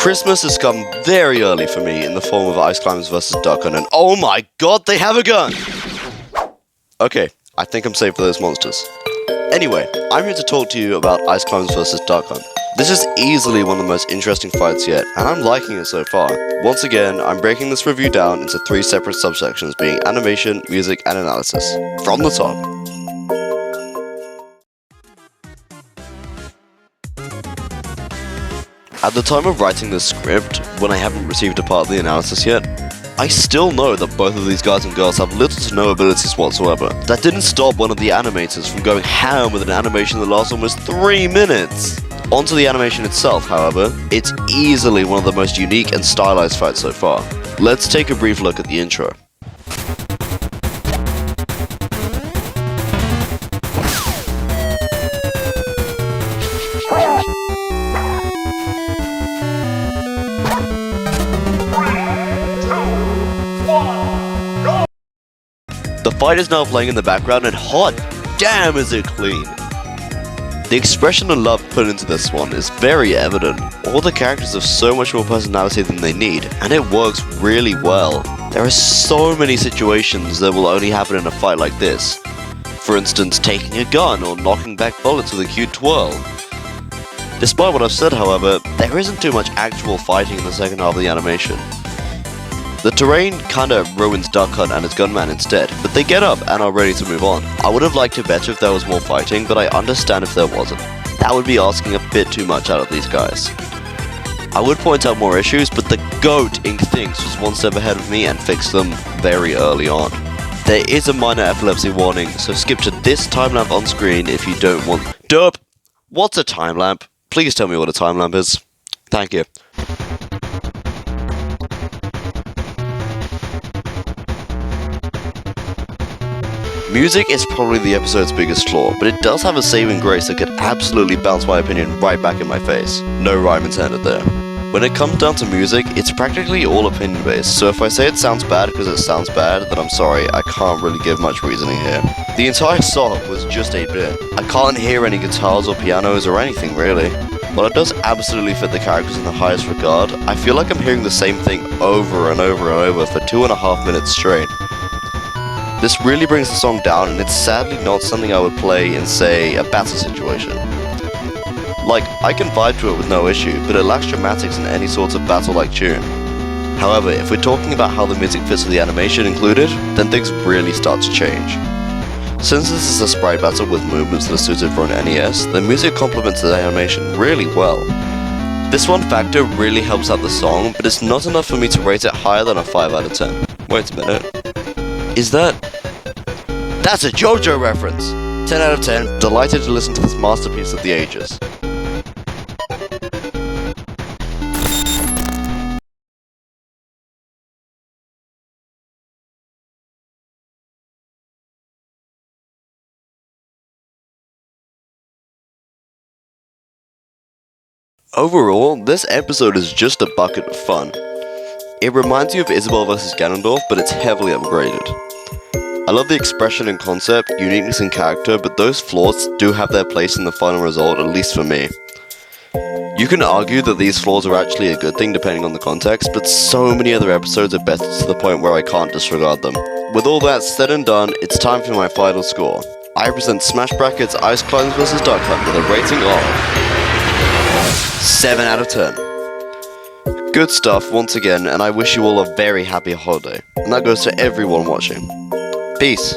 Christmas has come very early for me in the form of Ice Climbers vs. Duck Hunt, and oh my god, they have a gun! Okay, I think I'm safe for those monsters. Anyway, I'm here to talk to you about Ice Climbers vs. Duck Hunt. This is easily one of the most interesting fights yet, and I'm liking it so far. Once again, I'm breaking this review down into 3 separate subsections, being animation, music, and analysis. From the top. At the time of writing this script, when I haven't received a part of the analysis yet, I still know that both of these guys and girls have little to no abilities whatsoever. That didn't stop one of the animators from going ham with an animation that lasts almost 3 minutes. Onto the animation itself, however, it's easily one of the most unique and stylized fights so far. Let's take a brief look at the intro. The fight is now playing in the background, and hot damn is it clean! The expression and love put into this one is very evident. All the characters have so much more personality than they need, and it works really well. There are so many situations that will only happen in a fight like this. For instance, taking a gun or knocking back bullets with a cute twirl. Despite what I've said, however, there isn't too much actual fighting in the second half of the animation. The terrain kinda ruins Duck Hunt and his gunman instead, but they get up and are ready to move on. I would have liked it better if there was more fighting, but I understand if there wasn't. That would be asking a bit too much out of these guys. I would point out more issues, but the GOAT Ink Thinks was one step ahead of me and fixed them very early on. There is a minor epilepsy warning, so skip to this time lamp on screen if you don't want— Derp! What's a time lamp? Please tell me what a time lamp is. Thank you. Music is probably the episode's biggest flaw, but it does have a saving grace that could absolutely bounce my opinion right back in my face. No rhyme intended there. When it comes down to music, it's practically all opinion based, so if I say it sounds bad because it sounds bad, then I'm sorry, I can't really give much reasoning here. The entire song was just 8-bit. I can't hear any guitars or pianos or anything really. While it does absolutely fit the characters in the highest regard, I feel like I'm hearing the same thing over and over and over for 2.5 minutes straight. This really brings the song down, and it's sadly not something I would play in, say, a battle situation. Like, I can vibe to it with no issue, but it lacks dramatics in any sort of battle-like tune. However, if we're talking about how the music fits with the animation included, then things really start to change. Since this is a sprite battle with movements that are suited for an NES, the music complements the animation really well. This one factor really helps out the song, but it's not enough for me to rate it higher than a 5 out of 10. Wait a minute. Is that— That's a JoJo reference! 10 out of 10, delighted to listen to this masterpiece of the ages. Overall, this episode is just a bucket of fun. It reminds you of Isabelle vs. Ganondorf, but it's heavily upgraded. I love the expression and concept, uniqueness and character, but those flaws do have their place in the final result, at least for me. You can argue that these flaws are actually a good thing depending on the context, but so many other episodes are better to the point where I can't disregard them. With all that said and done, it's time for my final score. I present Smash Brackets Ice Climbers vs. Duck Hunt with a rating of 7 out of 10. Good stuff once again, and I wish you all a very happy holiday. And that goes to everyone watching. Peace.